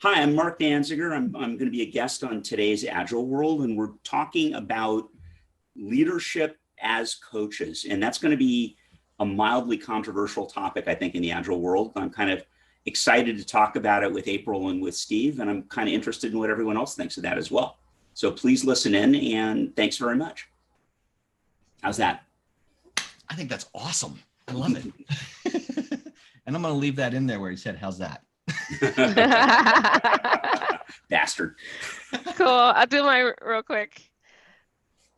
Hi, I'm Marc Danziger. I'm going to be a guest on today's Agile World, and we're talking about leadership as coaches. And that's going to be a mildly controversial topic, I think, in the Agile world. I'm kind of excited to talk about it with April and with Steve, and I'm kind of interested in what everyone else thinks of that as well. So please listen in, and thanks very much. How's that? I think that's awesome. I love it. And I'm going to leave that in there where he said, how's that? Bastard. Cool. I'll do mine real quick.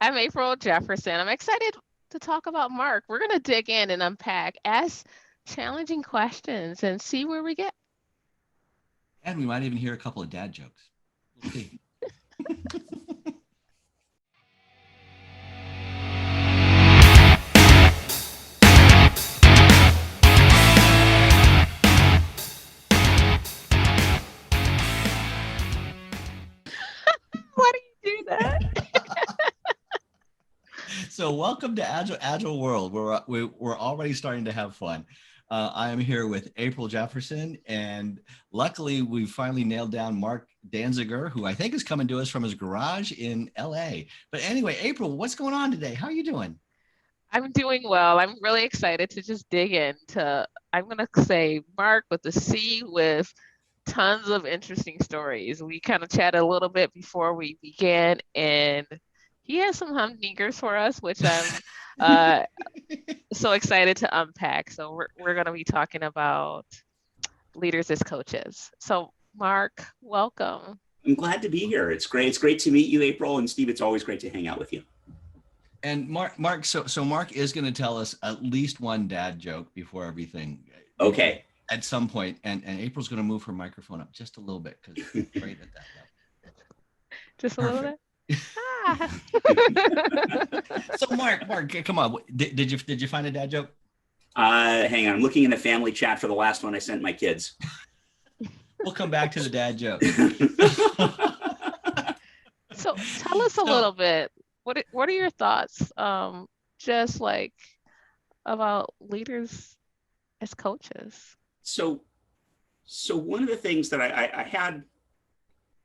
I'm April Jefferson. I'm excited to talk about Marc. We're going to dig in and unpack, ask challenging questions, and see where we get. And we might even hear a couple of dad jokes. We'll see. Why do you do that? So welcome to Agile World. We're already starting to have fun. I am here with April Jefferson, and luckily we finally nailed down Marc Danziger, who I think is coming to us from his garage in LA. But anyway, April, what's going on today? How are you doing? I'm doing well. I'm really excited to just dig into, I'm going to say Marc with the C, with tons of interesting stories. We kind of chatted a little bit before we began, and he has some humdingers for us, which I'm so excited to unpack. So we're going to be talking about leaders as coaches. So Marc, welcome. I'm glad to be here. It's great. It's great to meet you, April, and Steve. It's always great to hang out with you. And Marc, so Marc is going to tell us at least one dad joke before everything. Okay. At some point, and April's going to move her microphone up just a little bit because she's great at that level. Just a little bit. So Marc, come on. Did you find a dad joke? Hang on. I'm looking in the family chat for the last one I sent my kids. We'll come back to the dad joke. So tell us a little bit. What are your thoughts, just like about leaders as coaches? So one of the things that I had,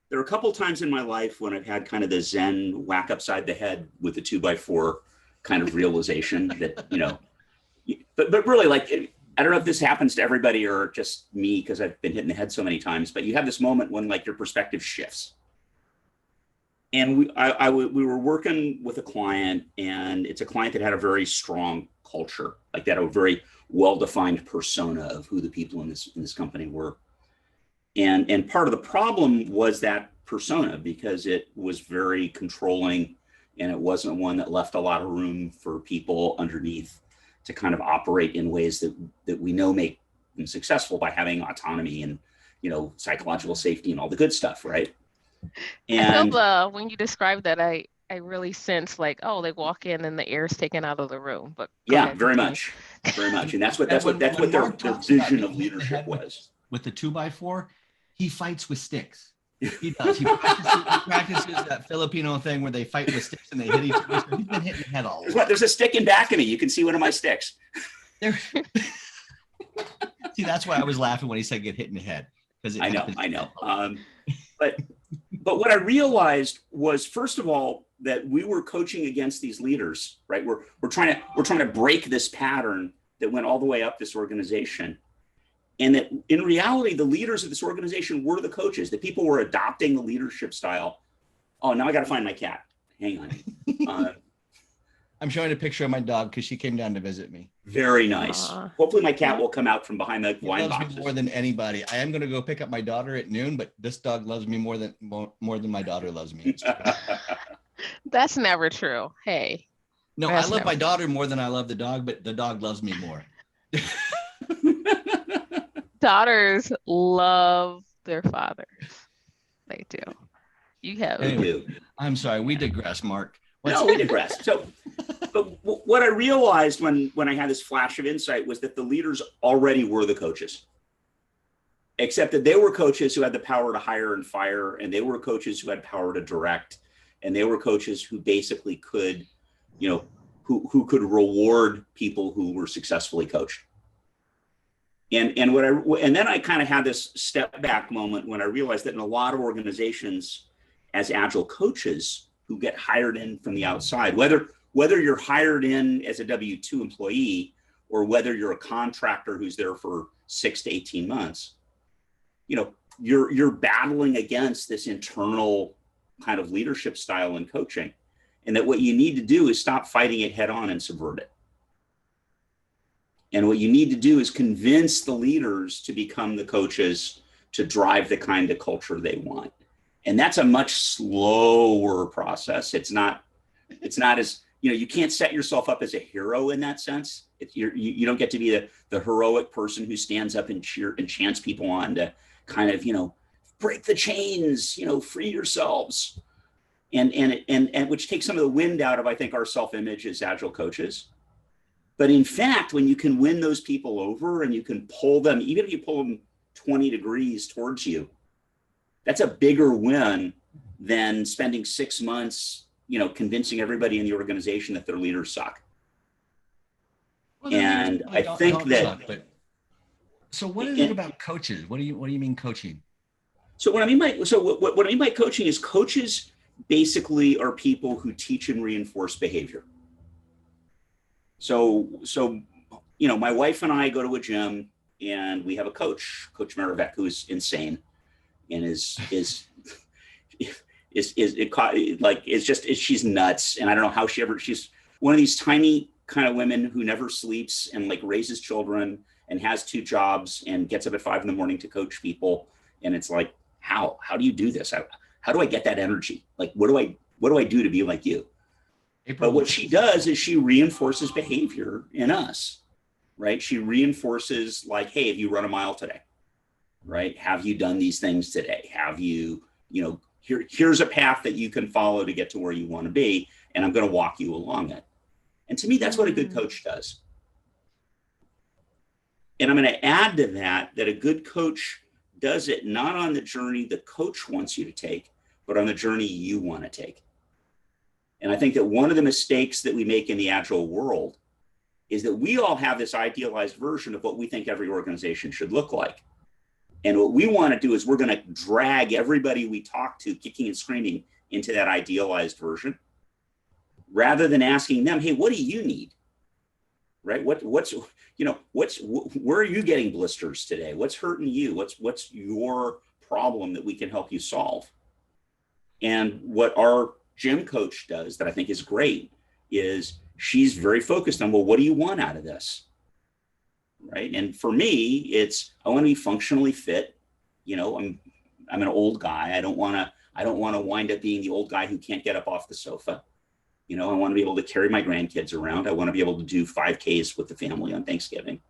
there are a couple of times in my life when I've had kind of the Zen whack upside the head with the 2x4 kind of realization that, but really, like, I don't know if this happens to everybody or just me because I've been hit in the head so many times, but you have this moment when like your perspective shifts. And we were working with a client, and it's a client that had a very strong culture, like that, a very well-defined persona of who the people in this company were. And part of the problem was that persona, because it was very controlling, and it wasn't one that left a lot of room for people underneath to kind of operate in ways that we know make them successful by having autonomy and, psychological safety and all the good stuff, right? And I feel when you describe that, I really sense like, oh, they walk in and the air is taken out of the room. But yeah, very much, and that's what their vision of leadership was. With the 2x4, he fights with sticks. He does. He practices that Filipino thing where they fight with sticks and they hit each other. So he's been hitting the head all over. There's a stick in back of me. You can see one of my sticks. See, that's why I was laughing when he said get hit in the head. I know. But what I realized was, first of all, that we were coaching against these leaders, right? We're trying to break this pattern that went all the way up this organization. And that in reality, the leaders of this organization were the coaches. The people were adopting the leadership style. Oh, now I got to find my cat. Hang on. I'm showing a picture of my dog because she came down to visit me. Very nice. Hopefully my cat will come out from behind the wine boxes. Loves me more than anybody. I am going to go pick up my daughter at noon, but this dog loves me more than my daughter loves me. That's never true. Hey. No, I love my daughter more than I love the dog, but the dog loves me more. Daughters love their fathers. They do. You have. Anyway, I'm sorry. We digress, Marc. No, we digress. So, but what I realized when I had this flash of insight was that the leaders already were the coaches, except that they were coaches who had the power to hire and fire, and they were coaches who had power to direct, and they were coaches who basically could, who could reward people who were successfully coached. And then I kind of had this step back moment when I realized that in a lot of organizations, as agile coaches who get hired in from the outside, whether you're hired in as a W-2 employee or whether you're a contractor who's there for 6 to 18 months, you're battling against this internal kind of leadership style in coaching. And that what you need to do is stop fighting it head on and subvert it. And what you need to do is convince the leaders to become the coaches to drive the kind of culture they want. And that's a much slower process. It's not as, you can't set yourself up as a hero in that sense. You don't get to be the heroic person who stands up and chants people on to kind of, break the chains, free yourselves. And which takes some of the wind out of, I think, our self-image as agile coaches. But in fact, when you can win those people over and you can pull them, even if you pull them 20 degrees towards you, that's a bigger win than spending 6 months, convincing everybody in the organization that their leaders suck. Well, and I think that. So what is it about coaches? What do you mean coaching? So what I mean by coaching is coaches basically are people who teach and reinforce behavior. So my wife and I go to a gym and we have a coach, Coach Marivek, who is insane and she's nuts. And I don't know how she's one of these tiny kind of women who never sleeps and like raises children and has 2 jobs and gets up at 5 a.m. to coach people. And it's like, how do you do this? How do I get that energy? Like, what do I do to be like you? But what she does is she reinforces behavior in us, right? She reinforces like, hey, have you run a mile today? Right? Have you done these things today? Have you, here's a path that you can follow to get to where you want to be. And I'm going to walk you along it. And to me, that's what a good coach does. And I'm going to add to that a good coach does it not on the journey the coach wants you to take, but on the journey you want to take. And I think that one of the mistakes that we make in the agile world is that we all have this idealized version of what we think every organization should look like. And what we want to do is we're going to drag everybody we talk to kicking and screaming into that idealized version rather than asking them, hey, what do you need? Right? Where are you getting blisters today? What's hurting you? What's your problem that we can help you solve? And what our gym coach does that I think is great is she's very focused on, well, what do you want out of this? Right. And for me, it's, I want to be functionally fit. I'm an old guy. I don't want to wind up being the old guy who can't get up off the sofa. I want to be able to carry my grandkids around. I want to be able to do 5Ks with the family on Thanksgiving.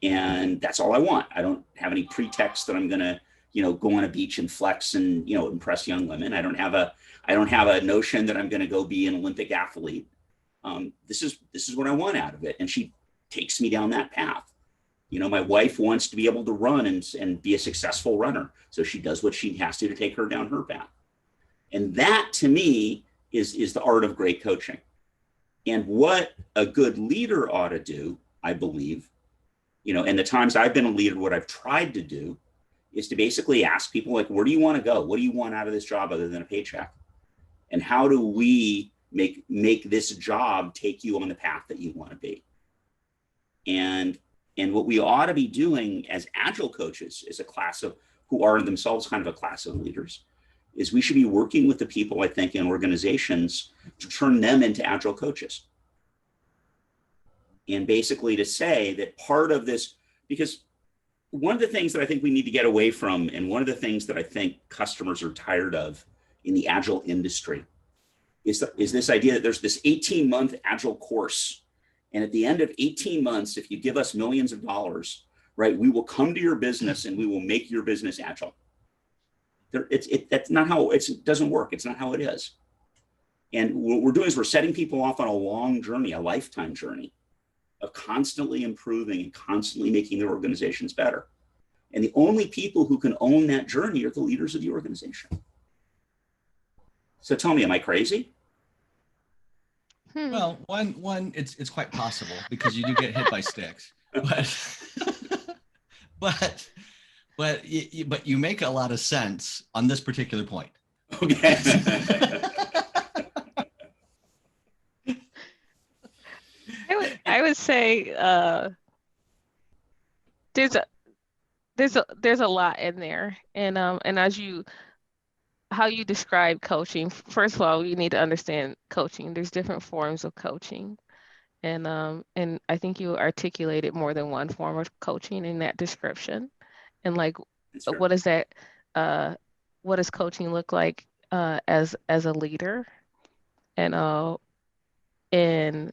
And that's all I want. I don't have any pretext that I'm going to, go on a beach and flex and, impress young women. I don't have a notion that I'm going to go be an Olympic athlete. This is what I want out of it. And she takes me down that path. My wife wants to be able to run and be a successful runner. So she does what she has to take her down her path. And that to me is the art of great coaching. And what a good leader ought to do, I believe, and the times I've been a leader, what I've tried to do is to basically ask people like, where do you want to go? What do you want out of this job other than a paycheck? And how do we make this job take you on the path that you want to be? And what we ought to be doing as agile coaches is a class of who are themselves kind of a class of leaders is we should be working with the people, I think, in organizations to turn them into agile coaches. And basically to say that part of this, because one of the things that I think we need to get away from, and one of the things that I think customers are tired of in the agile industry is this idea that there's this 18-month agile course. And at the end of 18 months, if you give us millions of dollars, right, we will come to your business and we will make your business agile. That's not how it doesn't work. It's not how it is. And what we're doing is we're setting people off on a long journey, a lifetime journey of constantly improving and constantly making their organizations better. And the only people who can own that journey are the leaders of the organization. So tell me, am I crazy? Well, one, it's quite possible because you do get hit by sticks. But but but you make a lot of sense on this particular point. Okay. I would say there's a there's a lot in there, and as you how you describe coaching, first of all, you need to understand coaching. There's different forms of coaching. And I think you articulated more than one form of coaching in that description. And like, what is that? What does coaching look like as a leader? And in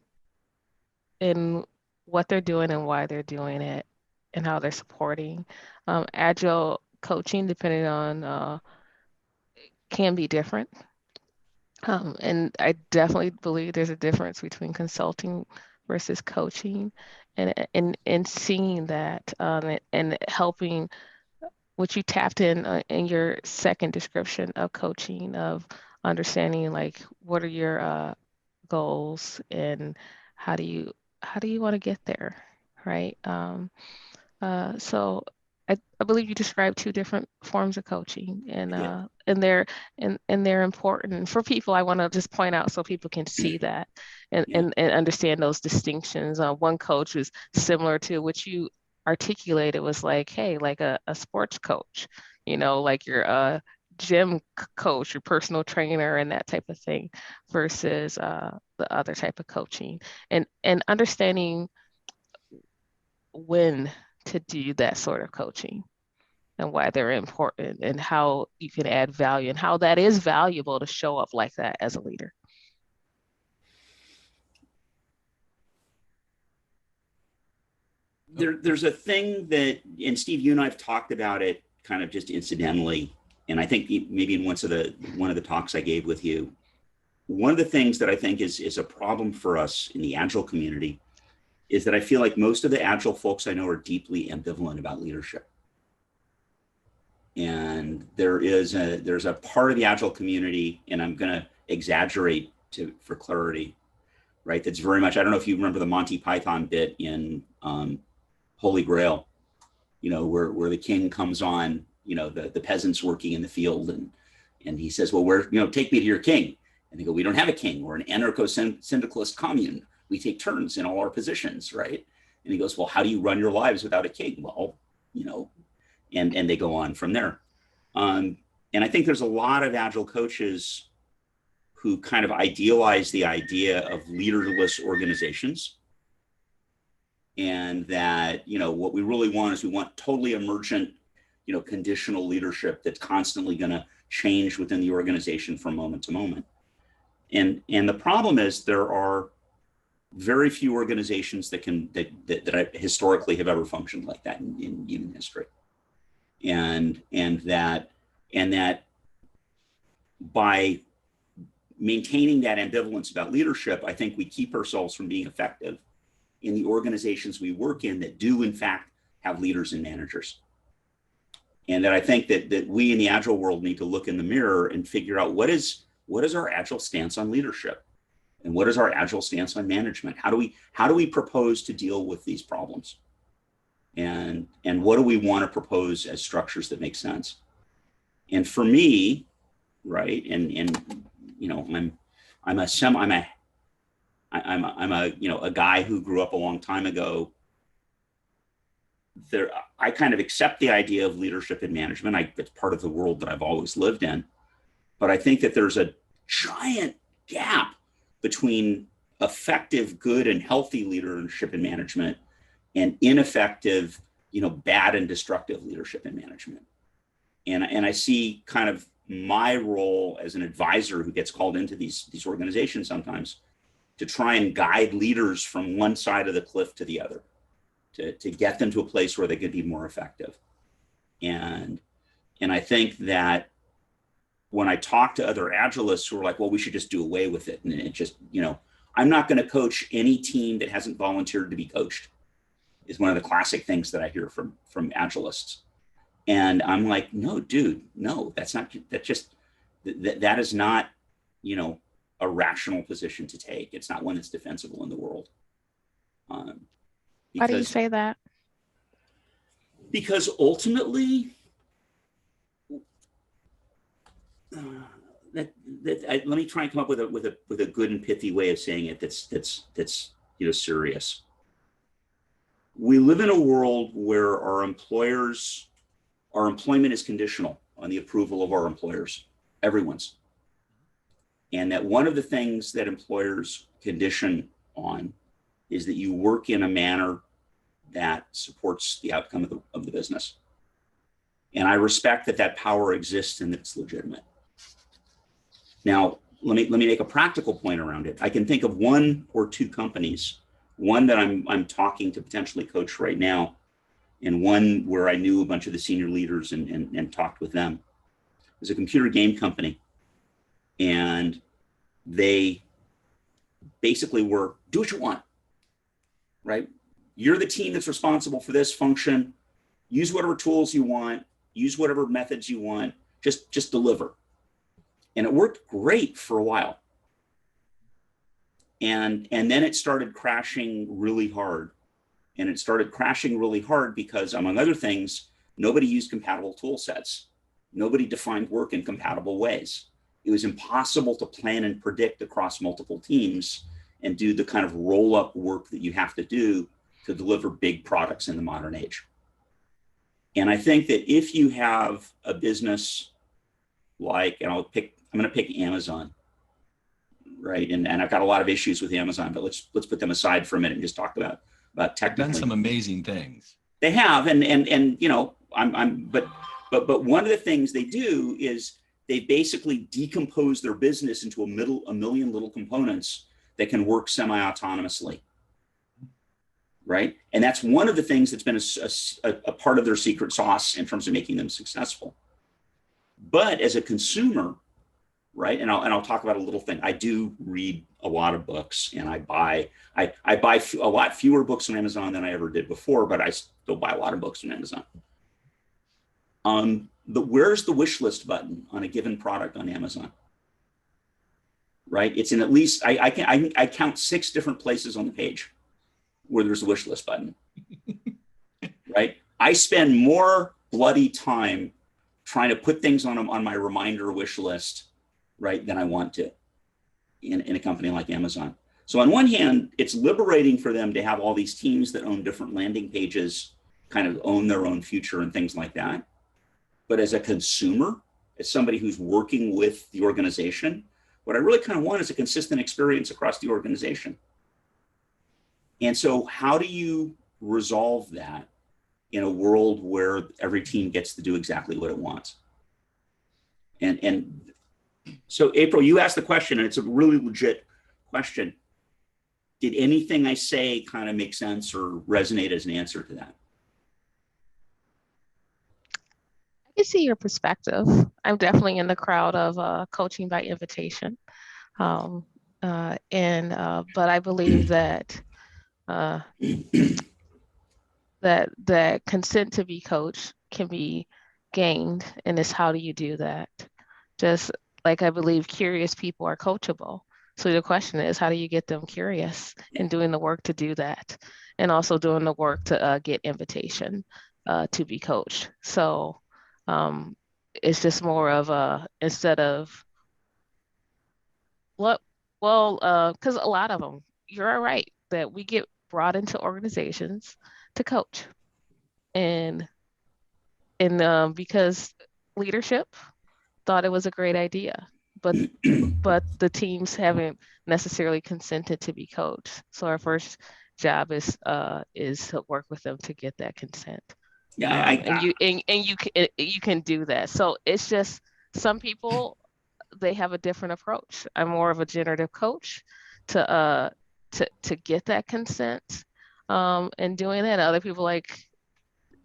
in what they're doing and why they're doing it, and how they're supporting. Agile coaching, depending on can be different. And I definitely believe there's a difference between consulting versus coaching, and seeing that, and helping what you tapped in your second description of coaching, of understanding like what are your goals, and how do you want to get there, right? So I believe you described two different forms of coaching, and they're important for people. I want to just point out so people can see that, and understand those distinctions. One coach was similar to what you articulated, was like, hey, like a sports coach, like your gym coach, your personal trainer, and that type of thing, versus the other type of coaching, and understanding when to do that sort of coaching, and why they're important, and how you can add value, and how that is valuable to show up like that as a leader. There's a thing that, and Steve, you and I have talked about it kind of just incidentally, and I think maybe in one of the talks I gave with you, one of the things that I think is a problem for us in the Agile community is that I feel like most of the Agile folks I know are deeply ambivalent about leadership. And there's a part of the Agile community, and I'm going to exaggerate for clarity, right? That's very much, I don't know if you remember the Monty Python bit in Holy Grail, where the king comes on, the peasants working in the field, and he says, well, take me to your king. And they go, we don't have a king. We're an anarcho-syndicalist commune. We take turns in all our positions, right? And he goes, well, how do you run your lives without a king? Well, and they go on from there. And I think there's a lot of Agile coaches who kind of idealize the idea of leaderless organizations. And that, what we really want is we want totally emergent, conditional leadership that's constantly going to change within the organization from moment to moment. And the problem is there are very few organizations that historically have ever functioned like that in human history. And that by maintaining that ambivalence about leadership, I think we keep ourselves from being effective in the organizations we work in that do in fact have leaders and managers. And that I think that we in the Agile world need to look in the mirror and figure out what is our Agile stance on leadership, and what is our Agile stance on management? How do we propose to deal with these problems? And what do we want to propose as structures that make sense? And for me, right, I'm a guy who grew up a long time ago. I kind of accept the idea of leadership and management. It's part of the world that I've always lived in. But I think that there's a giant gap between effective, good, and healthy leadership and management and ineffective, bad and destructive leadership and management. And I see kind of my role as an advisor who gets called into these organizations sometimes to try and guide leaders from one side of the cliff to the other, to get them to a place where they could be more effective. And I think that when I talk to other Agilists who are like, well, we should just do away with it. And it just, I'm not going to coach any team that hasn't volunteered to be coached, is one of the classic things that I hear from Agilists. And I'm like, no, dude, no, that is not, a rational position to take. It's not one that's defensible in the world. Why do you say that? Because ultimately, let me try and come up with a good and pithy way of saying it that's serious. We live in a world where our employment is conditional on the approval of our employers, everyone's. And that one of the things that employers condition on is that you work in a manner that supports the outcome of the business. And I respect that power exists and that it's legitimate. Now, let me make a practical point around it. I can think of one or two companies, one that I'm talking to potentially coach right now, and one where I knew a bunch of the senior leaders and talked with them. It was a computer game company, and they basically were, do what you want, right? You're the team that's responsible for this function. Use whatever tools you want, use whatever methods you want, just deliver. And it worked great for a while. And then it started crashing really hard. And it started crashing really hard because, among other things, nobody used compatible tool sets. Nobody defined work in compatible ways. It was impossible to plan and predict across multiple teams and do the kind of roll-up work that you have to do to deliver big products in the modern age. And I think that if you have a business like, and I'm going to pick Amazon, right? And I've got a lot of issues with Amazon, but let's put them aside for a minute and just talk about technically. They've done some amazing things. They have, and but one of the things they do is they basically decompose their business into a million little components that can work semi-autonomously, right? And that's one of the things that's been a part of their secret sauce in terms of making them successful. But as a consumer, right, and I'll talk about a little thing. I do read a lot of books, and I buy a lot fewer books on Amazon than I ever did before, but I still buy a lot of books on Amazon. Where's the wish list button on a given product on Amazon? Right, it's in at least I count 6 different places on the page where there's a wish list button. Right, I spend more bloody time trying to put things on my reminder wish list, right, than I want to in a company like Amazon. So on one hand, it's liberating for them to have all these teams that own different landing pages, kind of own their own future and things like that. But as a consumer, as somebody who's working with the organization, what I really kind of want is a consistent experience across the organization. And so how do you resolve that in a world where every team gets to do exactly what it wants? And so, April, you asked the question, and it's a really legit question. Did anything I say kind of make sense or resonate as an answer to that? I can see your perspective. I'm definitely in the crowd of coaching by invitation. But I believe that that consent to be coached can be gained, and it's how do you do that? Just like I believe curious people are coachable. So the question is, how do you get them curious and doing the work to do that, and also doing the work to get invitation to be coached? So it's just more of instead of because a lot of them, you're right that we get brought into organizations to coach, and because leadership thought it was a great idea, but the teams haven't necessarily consented to be coached. So our first job is to work with them to get that consent. Yeah, you can do that. So it's just some people, they have a different approach. I'm more of a generative coach to get that consent and doing that. Other people like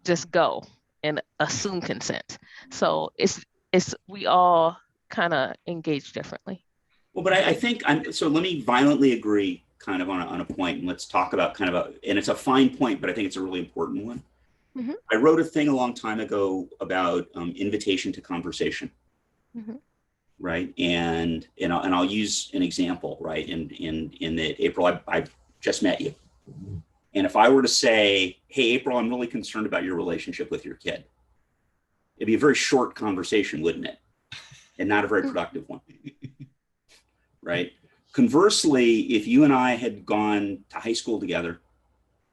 just go and assume consent. So it's we all kind of engage differently. Well, but I think so let me violently agree kind of on a point, and let's talk about kind of and it's a fine point, but I think it's a really important one. Mm-hmm. I wrote a thing a long time ago about invitation to conversation. Mm-hmm. Right. And I'll use an example, right? In that, April, I just met you. And if I were to say, hey, April, I'm really concerned about your relationship with your kid, it'd be a very short conversation, wouldn't it? And not a very productive one, right? Conversely, if you and I had gone to high school together,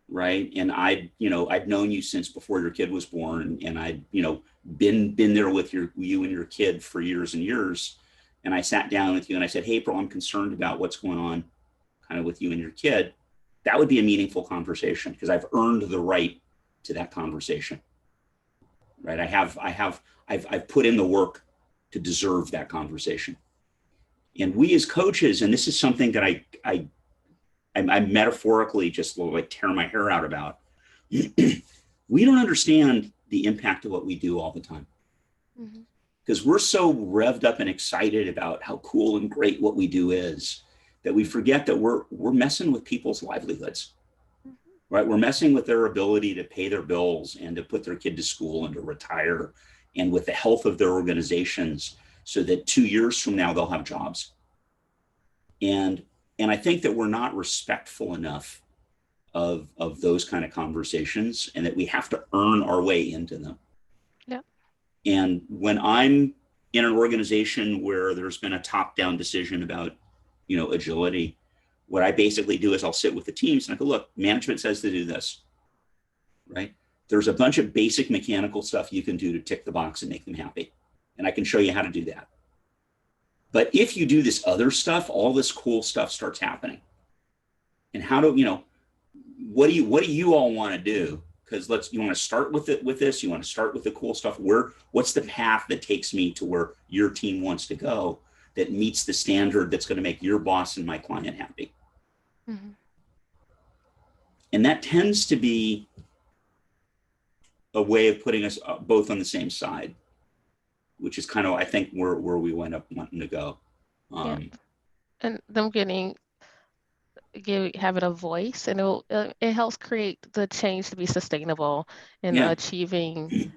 right, and I'd known you since before your kid was born, and I'd been there with you and your kid for years and years, and I sat down with you and I said, hey, April, I'm concerned about what's going on kind of with you and your kid, that would be a meaningful conversation because I've earned the right to that conversation, right? I've put in the work to deserve that conversation. And we as coaches, and this is something that I metaphorically just like tear my hair out about, we don't understand the impact of what we do all the time. Because we're so revved up and excited about how cool and great what we do is that we forget that we're messing with people's livelihoods, right? We're messing with their ability to pay their bills and to put their kid to school and to retire, and with the health of their organizations so that 2 years from now, they'll have jobs. And I think that we're not respectful enough of those kind of conversations, and that we have to earn our way into them. Yeah. And when I'm in an organization where there's been a top-down decision about, agility, what I basically do is I'll sit with the teams and I go, look, management says to do this, right? There's a bunch of basic mechanical stuff you can do to tick the box and make them happy. And I can show you how to do that. But if you do this other stuff, all this cool stuff starts happening. And what do you all want to do? Because you want to start with this, you want to start with the cool stuff. What's the path that takes me to where your team wants to go, that meets the standard that's going to make your boss and my client happy? And that tends to be a way of putting us both on the same side, which is kind of, I think, where we wind up wanting to go. And them having a voice, and it helps create the change to be sustainable and achieving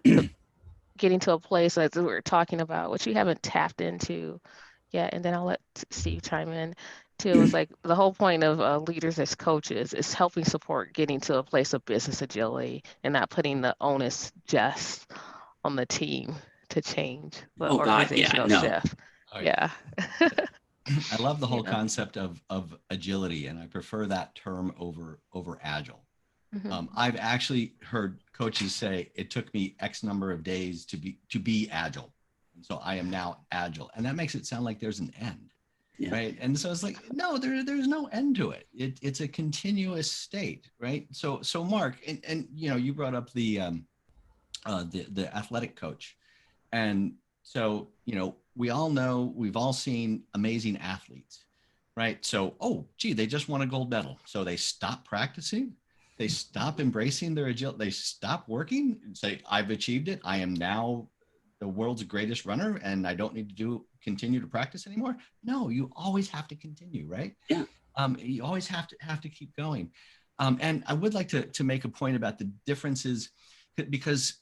getting to a place as we were talking about, which you haven't tapped into yet. And then I'll let Steve chime in too. It's like the whole point of leaders as coaches is helping support getting to a place of business agility and not putting the onus just on the team to change the organizational shift. Yeah. I love the whole concept of agility, and I prefer that term over agile. I've actually heard coaches say it took me X number of days to be agile, and so I am now agile, and that makes it sound like there's an end, right? And so it's like, no, there's no end to it. It's a continuous state, right? So Mark, and you brought up the athletic coach, and so we all know, we've all seen amazing athletes, right? So, they just won a gold medal. So they stop practicing, they stop embracing their agility, they stop working and say, I've achieved it. I am now the world's greatest runner and I don't need to continue to practice anymore. No, you always have to continue, right? Yeah. You always have to keep going. And I would like to make a point about the differences, because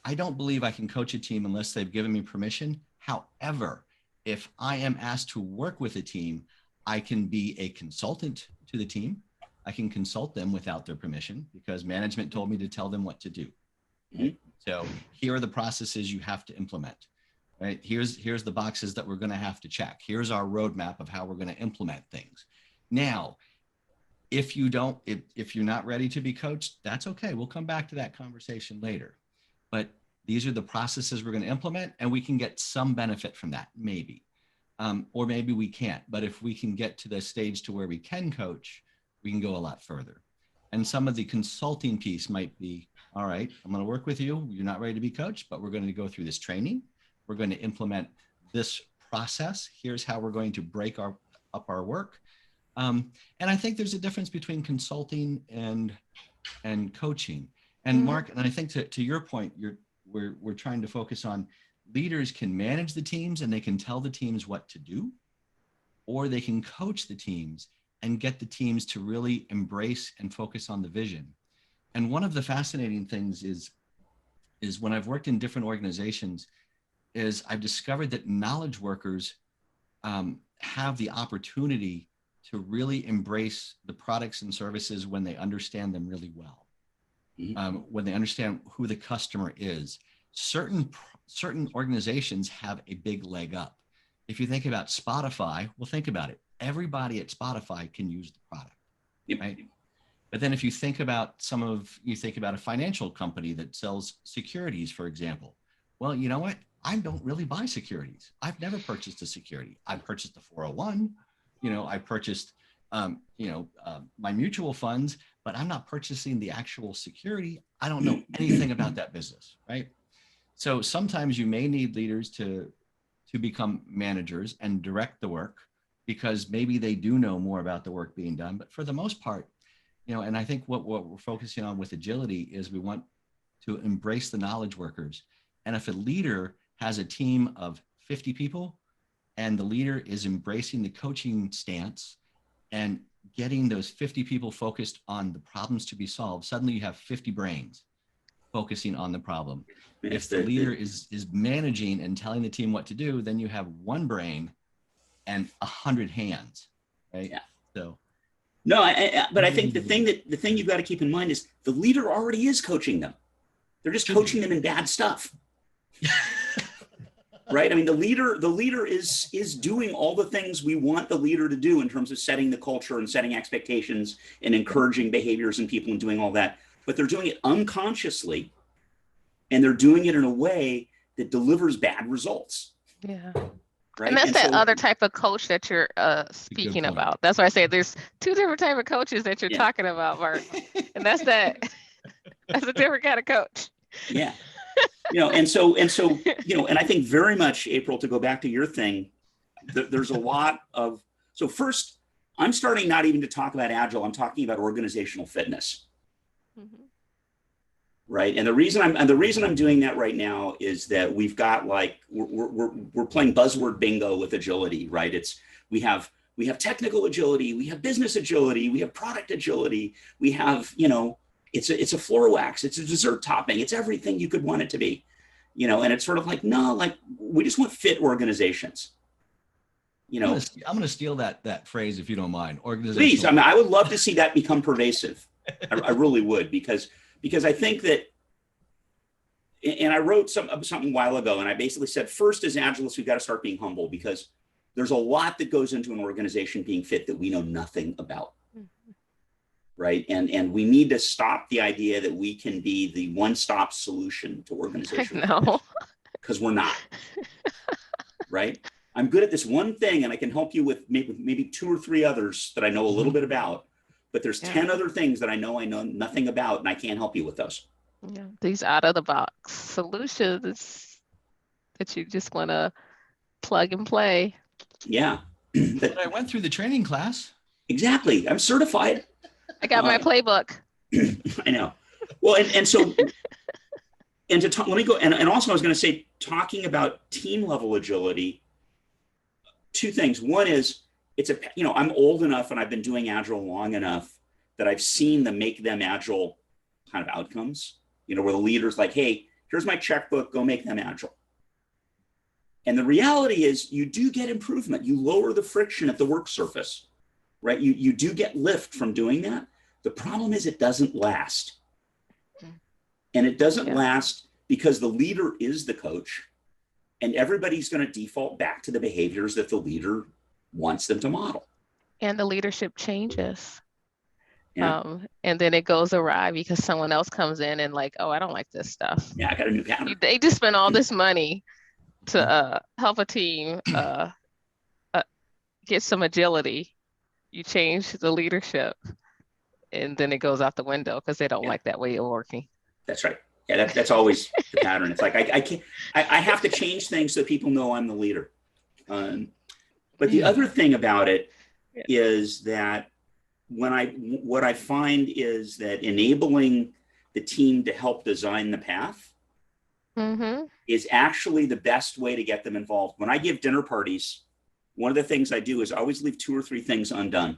I don't believe I can coach a team unless they've given me permission. However, if I am asked to work with a team, I can be a consultant to the team. I can consult them without their permission because management told me to tell them what to do. Right? So here are the processes you have to implement. Right? Here's the boxes that we're going to have to check. Here's our roadmap of how we're going to implement things. Now, if you're not ready to be coached, that's okay. We'll come back to that conversation later. But these are the processes we're going to implement, and we can get some benefit from that, maybe. Or maybe we can't. But if we can get to the stage to where we can coach, we can go a lot further. And some of the consulting piece might be, all right, I'm going to work with you. You're not ready to be coached, but we're going to go through this training. We're going to implement this process. Here's how we're going to break up our work. And I think there's a difference between consulting and coaching. And Mark, and I think to your point, we're trying to focus on leaders can manage the teams and they can tell the teams what to do, or they can coach the teams and get the teams to really embrace and focus on the vision. And one of the fascinating things is when I've worked in different organizations, is I've discovered that knowledge workers have the opportunity to really embrace the products and services when they understand them really well. When they understand who the customer is. Certain organizations have a big leg up. If you think about Spotify, well, think about it. Everybody at Spotify can use the product, right? But then if you think about a financial company that sells securities, for example, well, you know what? I don't really buy securities. I've never purchased a security. I've purchased a 401, I purchased, my mutual funds, but I'm not purchasing the actual security. I don't know anything about that business, right? So sometimes you may need leaders to become managers and direct the work because maybe they do know more about the work being done. But for the most part, and I think what we're focusing on with agility is we want to embrace the knowledge workers. And if a leader has a team of 50 people and the leader is embracing the coaching stance and getting those 50 people focused on the problems to be solved, suddenly you have 50 brains focusing on the problem. If the leader is managing and telling the team what to do, then you have one brain and 100 hands, right? Yeah. So. No, but I think the thing you've got to keep in mind is the leader already is coaching them. They're just coaching them in bad stuff. Right? I mean, the leader is doing all the things we want the leader to do in terms of setting the culture and setting expectations and encouraging behaviors in people and doing all that. But they're doing it unconsciously, and they're doing it in a way that delivers bad results. Yeah. Right? And that's other type of coach that you're speaking about. That's why I say there's two different type of coaches that you're talking about, Mark. And that's a different kind of coach. Yeah. And I think very much, April, to go back to your thing, there's a lot of, so first, I'm starting not even to talk about Agile, I'm talking about organizational fitness. Mm-hmm. Right. And the reason I'm doing that right now is that we've got we're playing buzzword bingo with agility, right? We have technical agility, we have business agility, we have product agility, we have, it's a floor wax, it's a dessert topping, it's everything you could want it to be, and it's sort of we just want fit organizations. I'm going to steal that phrase if you don't mind. Please, I would love to see that become pervasive. I really would, because I think that, and I wrote something a while ago, and I basically said, first, as Agilists, we've got to start being humble, because there's a lot that goes into an organization being fit that we know nothing about. Mm-hmm. Right. And we need to stop the idea that we can be the one-stop solution to organization. No. Because we're not. Right. I'm good at this one thing, and I can help you with maybe 2 or 3 others that I know a little bit about. But there's 10 other things that I know nothing about, and I can't help you with those. Yeah, these out of the box solutions that you just want to plug and play. Yeah. But I went through the training class. Exactly. I'm certified. I got my playbook. I know. Well, and so, and to talk, let me go. And also I was going to say, talking about team level agility, 2 things. One is, I'm old enough and I've been doing Agile long enough that I've seen make them Agile kind of outcomes, where the leader's like, hey, here's my checkbook, go make them Agile. And the reality is you do get improvement. You lower the friction at the work surface, right? You do get lift from doing that. The problem is it doesn't last. And it doesn't last because the leader is the coach, and everybody's going to default back to the behaviors that the leader wants them to model. And the leadership changes. Yeah. And then it goes awry because someone else comes in and oh, I don't like this stuff. Yeah, I got a new pattern. They just spend all this money to help a team get some agility. You change the leadership, and then it goes out the window because they don't like that way of working. That's right. Yeah, that's always the pattern. It's like I have to change things so people know I'm the leader. But the other thing about it is that what I find is that enabling the team to help design the path is actually the best way to get them involved. When I give dinner parties, one of the things I do is I always leave 2 or 3 things undone,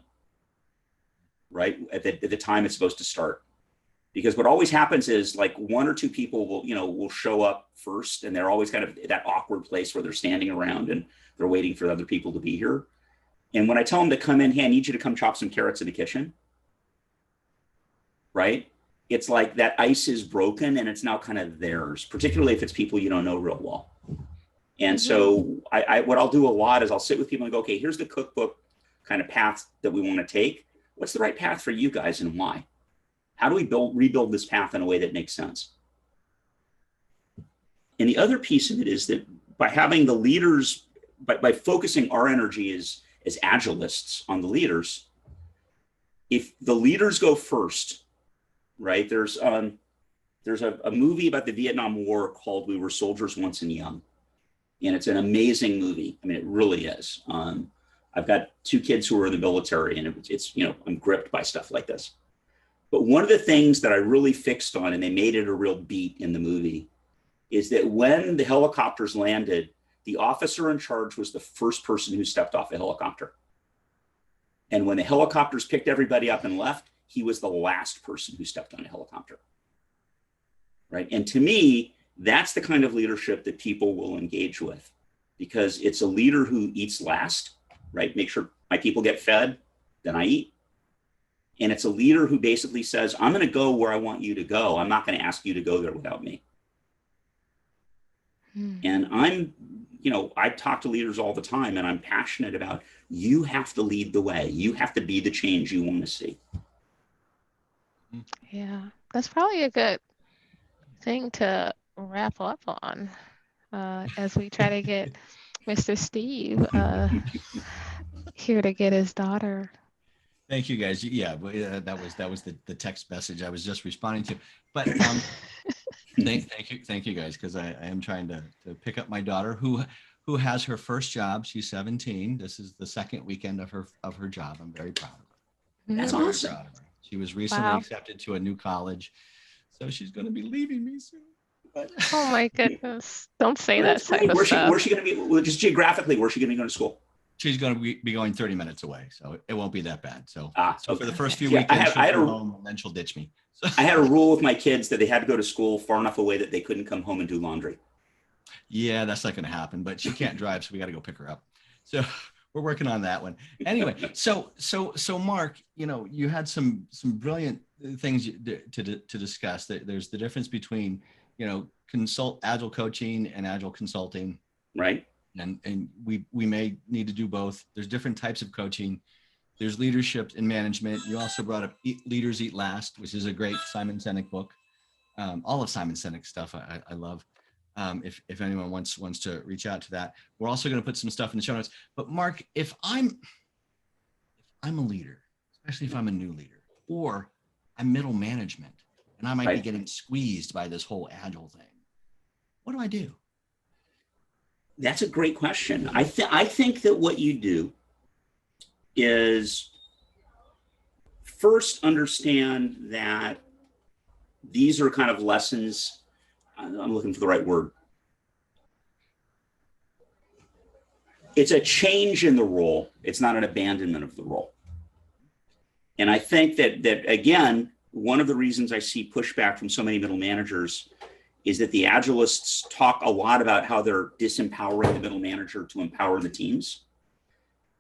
right? At the time it's supposed to start. Because what always happens is 1 or 2 people will show up first, and they're always kind of that awkward place where they're standing around and they're waiting for other people to be here. And when I tell them to come in, hey, I need you to come chop some carrots in the kitchen, right? It's like that ice is broken and it's now kind of theirs, particularly if it's people you don't know real well. And so what I'll do a lot is I'll sit with people and go, okay, here's the cookbook kind of path that we want to take. What's the right path for you guys and why? How do we rebuild this path in a way that makes sense? And the other piece of it is that by having the leaders, by focusing our energy as agilists on the leaders, if the leaders go first, right? There's a movie about the Vietnam War called We Were Soldiers Once and Young. And it's an amazing movie. I mean, it really is. I've got 2 kids who are in the military, and it's, you know, I'm gripped by stuff like this. But one of the things that I really fixed on, and they made it a real beat in the movie, is that when the helicopters landed, the officer in charge was the first person who stepped off a helicopter. And when the helicopters picked everybody up and left, he was the last person who stepped on a helicopter. Right? And to me, that's the kind of leadership that people will engage with, because it's a leader who eats last, right? Make sure my people get fed, then I eat. And it's a leader who basically says, I'm going to go where I want you to go. I'm not going to ask you to go there without me. And I talk to leaders all the time, and I'm passionate about, you have to lead the way. You have to be the change you want to see. Yeah, that's probably a good thing to wrap up on as we try to get Mr. Steve here to get his daughter. Thank you, guys. Yeah, that was the text message I was just responding to. But thank you guys, because I am trying to pick up my daughter who has her first job. She's 17. This is the second weekend of her job. I'm very proud of her. That's awesome. Proud of her. She was recently accepted to a new college, so she's going to be leaving me soon. But oh my goodness! Don't say that type of stuff. Where's she going to be? Well, just geographically, where's she going to go to school? She's going to be going 30 minutes away, so it won't be that bad. So, okay. For the first few weekends, she'll come home, and then she'll ditch me. So. I had a rule with my kids that they had to go to school far enough away that they couldn't come home and do laundry. Yeah, that's not going to happen. But she can't drive, so we got to go pick her up. So we're working on that one. Anyway, so Marc, you had some brilliant things to discuss. There's the difference between agile coaching and agile consulting, right? And we may need to do both. There's different types of coaching. There's leadership and management. You also brought up Leaders Eat Last, which is a great Simon Sinek book. All of Simon Sinek stuff I love. If anyone wants to reach out to that, we're also going to put some stuff in the show notes. But Marc, if I'm a leader, especially if I'm a new leader, or I'm middle management, and I might be getting squeezed by this whole agile thing, what do I do? That's a great question. I think that what you do is first understand that these are kind of lessons. I'm looking for the right word. It's a change in the role. It's not an abandonment of the role. And I think that again, one of the reasons I see pushback from so many middle managers is that the agilists talk a lot about how they're disempowering the middle manager to empower the teams.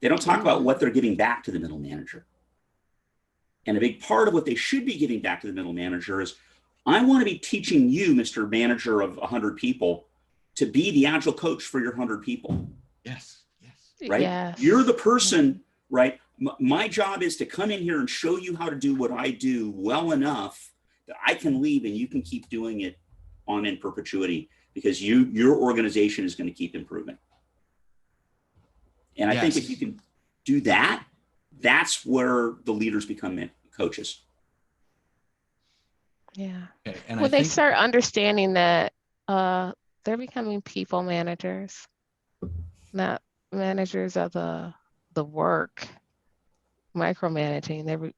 They don't talk about what they're giving back to the middle manager. And a big part of what they should be giving back to the middle manager is, I want to be teaching you, Mr. Manager of 100 people, to be the agile coach for your 100 people. Yes. Right? Yes. You're the person, right? My job is to come in here and show you how to do what I do well enough that I can leave and you can keep doing it on in perpetuity, because your organization is going to keep improving. And I think if you can do that, that's where the leaders become coaches. Yeah. Okay. And when they start understanding that they're becoming people managers, not managers of the work, micromanaging.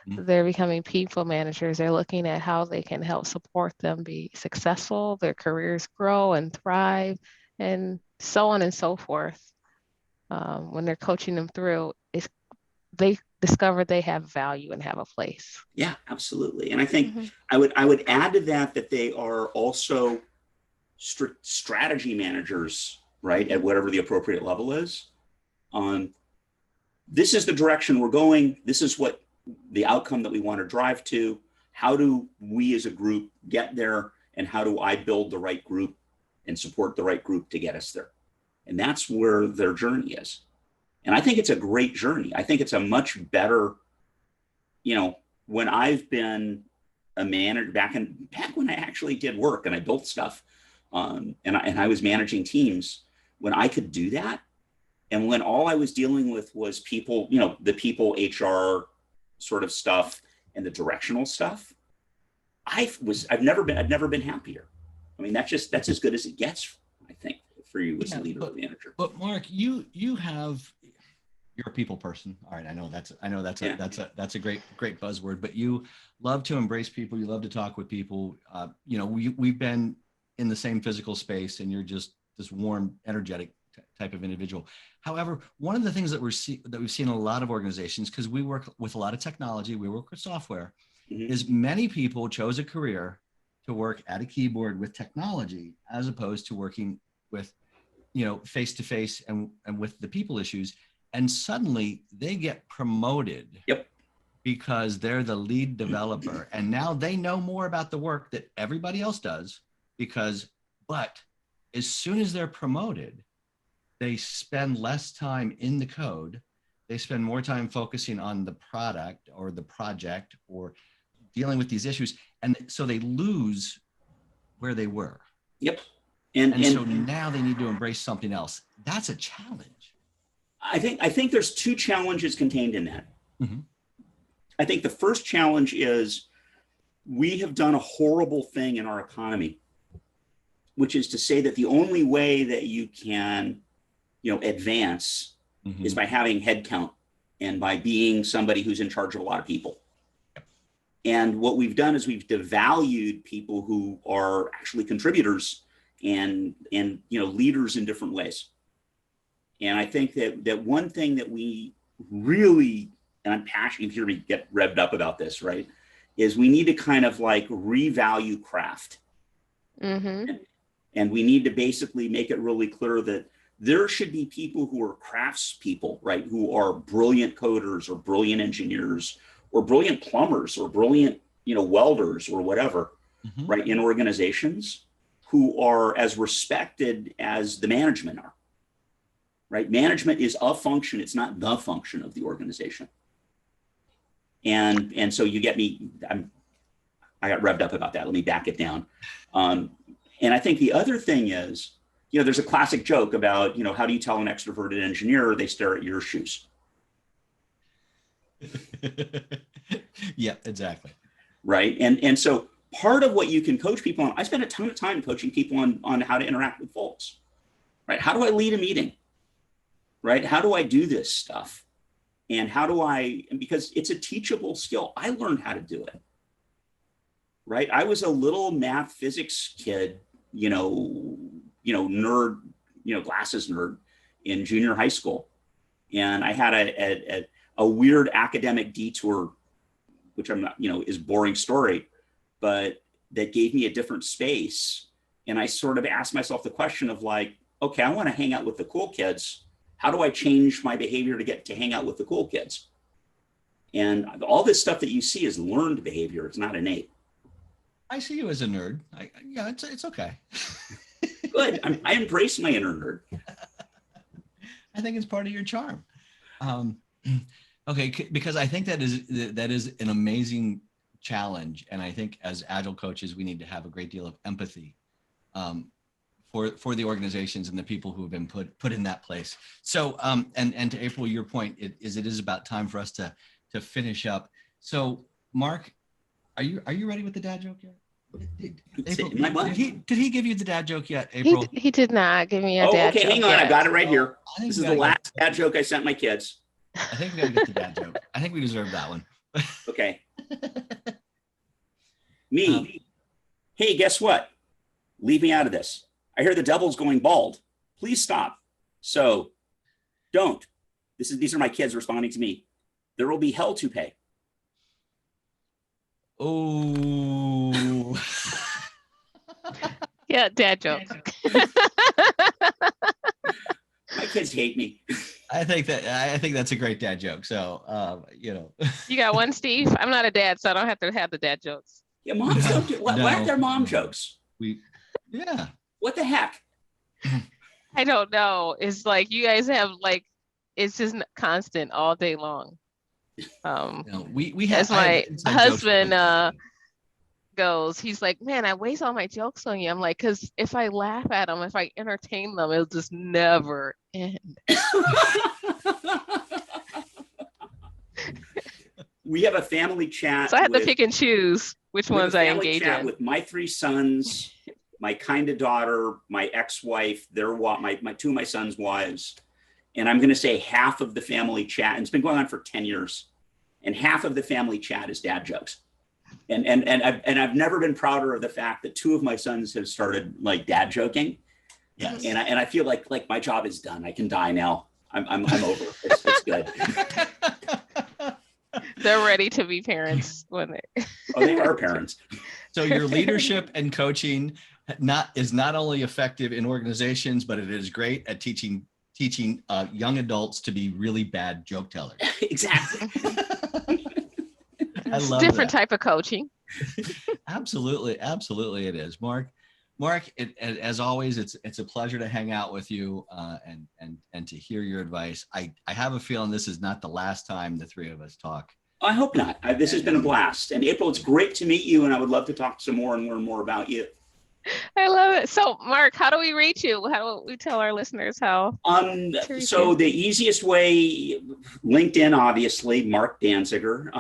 They're becoming people managers. They're looking at how they can help support them be successful, their careers grow and thrive, and so on and so forth. When they're coaching them through, they discover they have value and have a place. Yeah, absolutely. And I think I would add to that they are also strategy managers, right, at whatever the appropriate level is. this is the direction we're going. This is what the outcome that we want to drive to. How do we as a group get there? And how do I build the right group and support the right group to get us there? And that's where their journey is. And I think it's a great journey. I think it's a much better, when I've been a manager back when I actually did work and I built stuff, and I was managing teams, when I could do that, and when all I was dealing with was people, the people HR sort of stuff and the directional stuff, I've never been happier. I mean, that's as good as it gets, I think, for you as a leader or manager. But Mark, you're a people person. All right, I know that's a great buzzword. But you love to embrace people. You love to talk with people. We've been in the same physical space, and you're just this warm, energetic type of individual. However, one of the things that we've seen in a lot of organizations, because we work with a lot of technology, we work with software, is many people chose a career to work at a keyboard with technology as opposed to working with, face to face and with the people issues. And suddenly they get promoted. Yep. Because they're the lead developer. And now they know more about the work that everybody else does but as soon as they're promoted, they spend less time in the code. They spend more time focusing on the product or the project or dealing with these issues. And so they lose where they were. Yep. And so now they need to embrace something else. That's a challenge. I think there's two challenges contained in that. Mm-hmm. I think the first challenge is we have done a horrible thing in our economy, which is to say that the only way that you can, advance is by having headcount and by being somebody who's in charge of a lot of people. And what we've done is we've devalued people who are actually contributors and leaders in different ways. And I think that one thing that we really, and I'm passionate, you hear me get revved up about this, right, is we need to kind of like revalue craft. Mm-hmm. And we need to basically make it really clear that there should be people who are craftspeople, right, who are brilliant coders or brilliant engineers or brilliant plumbers or brilliant, welders or whatever, right, in organizations who are as respected as the management are. Right? Management is a function. It's not the function of the organization. And so you get me, I got revved up about that. Let me back it down. And I think the other thing is, there's a classic joke about, how do you tell an extroverted engineer they stare at your shoes? Yeah, exactly. Right. And so part of what you can coach people on, I spend a ton of time coaching people on how to interact with folks, right? How do I lead a meeting? Right? How do I do this stuff? And because it's a teachable skill. I learned how to do it. Right? I was a little math physics kid, nerd, glasses nerd in junior high school. And I had a weird academic detour, which I'm not, is boring story, but that gave me a different space. And I sort of asked myself the question of like, okay, I want to hang out with the cool kids. How do I change my behavior to get to hang out with the cool kids? And all this stuff that you see is learned behavior. It's not innate. I see you as a nerd. It's okay. Good. I embrace my inner nerd. I think it's part of your charm. Okay, because I think that is an amazing challenge. And I think as Agile coaches, we need to have a great deal of empathy for the organizations and the people who have been put in that place. So, and to April, your point it is about time for us to finish up. So, Mark, are you ready with the dad joke yet? April, did he give you the dad joke yet, April? He did not give me a dad joke. Okay, hang on, yet. I got it right here. This is the last dad joke I sent my kids. I think we gotta get the dad joke. I think we deserve that one. Okay. Hey, guess what? Leave me out of this. I hear the devil's going bald. Please stop. So don't. These are my kids responding to me. There will be hell to pay. Oh. Yeah, dad joke. My kids hate me. I think that's a great dad joke. So, you know, You got one, Steve? I'm not a dad, so I don't have to have the dad jokes. Yeah, moms don't do. Why aren't there mom jokes? Yeah. What the heck? I don't know. It's like you guys have like, it's just constant all day long. No, we have, As my husband goes, he's like, man, I waste all my jokes on you. I'm like, because if I laugh at them, if I entertain them, it'll just never end. We have a family chat. So I have to pick and choose which ones I engage in. With my 3 sons, my kind of daughter, my ex-wife, my 2 of my sons' wives, and I'm going to say half of the family chat. And it's been going on for 10 years, and half of the family chat is dad jokes. And I've never been prouder of the fact that 2 of my sons have started like dad joking. Yes. And I feel like my job is done. I can die now. I'm over. It's good. They're ready to be parents when they. Oh, they are parents. So your leadership and coaching is not only effective in organizations, but it is great at teaching young adults to be really bad joke tellers. Exactly. I love different that. type of coaching. Absolutely it is. Marc, as always, it's a pleasure to hang out with you and to hear your advice. I have a feeling this is not the last time the 3 of us talk. I hope not. This has been a blast. And April, it's great to meet you, and I would love to talk some more and learn more about you. I love it. So, Marc, how do we reach you? How do we tell our listeners how? So the easiest way, LinkedIn, obviously, Marc Danziger.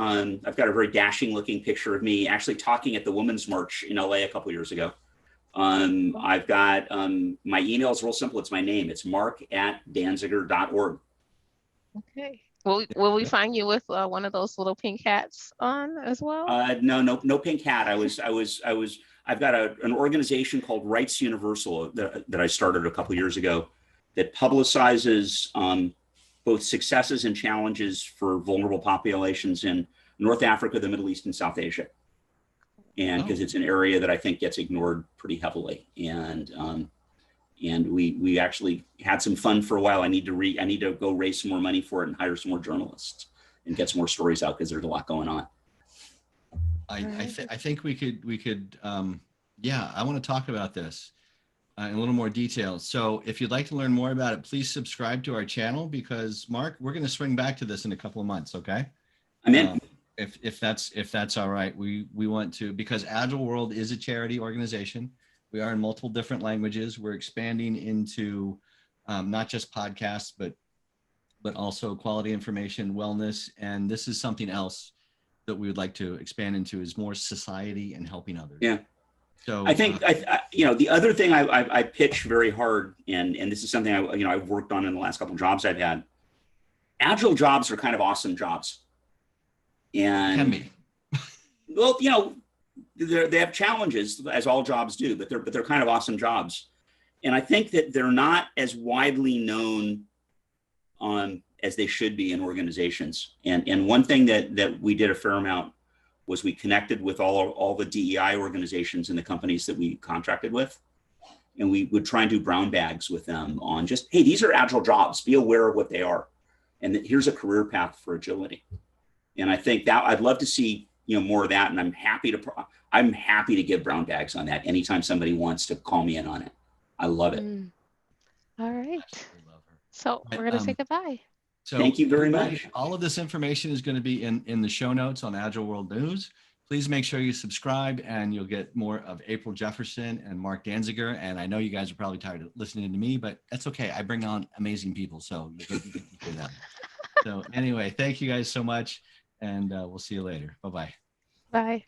I've got a very dashing looking picture of me actually talking at the Women's March in LA a couple years ago. I've got my email is real simple. It's my name. It's marc@danziger.org. Okay. Will we find you with one of those little pink hats on as well? No pink hat. I've got an organization called Rights Universal that I started a couple years ago that publicizes both successes and challenges for vulnerable populations in North Africa, the Middle East, and South Asia. And because it's an area that I think gets ignored pretty heavily. And we actually had some fun for a while. I need to go raise some more money for it and hire some more journalists and get some more stories out because there's a lot going on. I think we could I want to talk about this in a little more detail. So if you'd like to learn more about it, please subscribe to our channel because Marc, we're going to swing back to this in a couple of months. Okay. I'm in. If that's all right, we want to, because Agile World is a charity organization. We are in multiple different languages. We're expanding into not just podcasts, but also quality information, wellness. And this is something else that we would like to expand into is more society and helping others. Yeah. So I think, the other thing I pitch very hard, and this is something I've worked on in the last couple of jobs I've had. Agile jobs are kind of awesome jobs. And can be. Well, they have challenges as all jobs do, but they're kind of awesome jobs. And I think that they're not as widely known as they should be in organizations. And one thing that we did a fair amount was we connected with all the DEI organizations in the companies that we contracted with. And we would try and do brown bags with them on just, hey, these are Agile jobs, be aware of what they are. And here's a career path for agility. And I think that I'd love to see, more of that. And I'm happy to give brown bags on that anytime somebody wants to call me in on it. I love it. All right. So we're going to say goodbye. So thank you very much. All of this information is going to be in the show notes on Agile World News. Please make sure you subscribe and you'll get more of April Jefferson and Marc Danziger. And I know you guys are probably tired of listening to me, but that's okay. I bring on amazing people. So you get to hear them. So anyway, thank you guys so much. And we'll see you later. Bye-bye. Bye.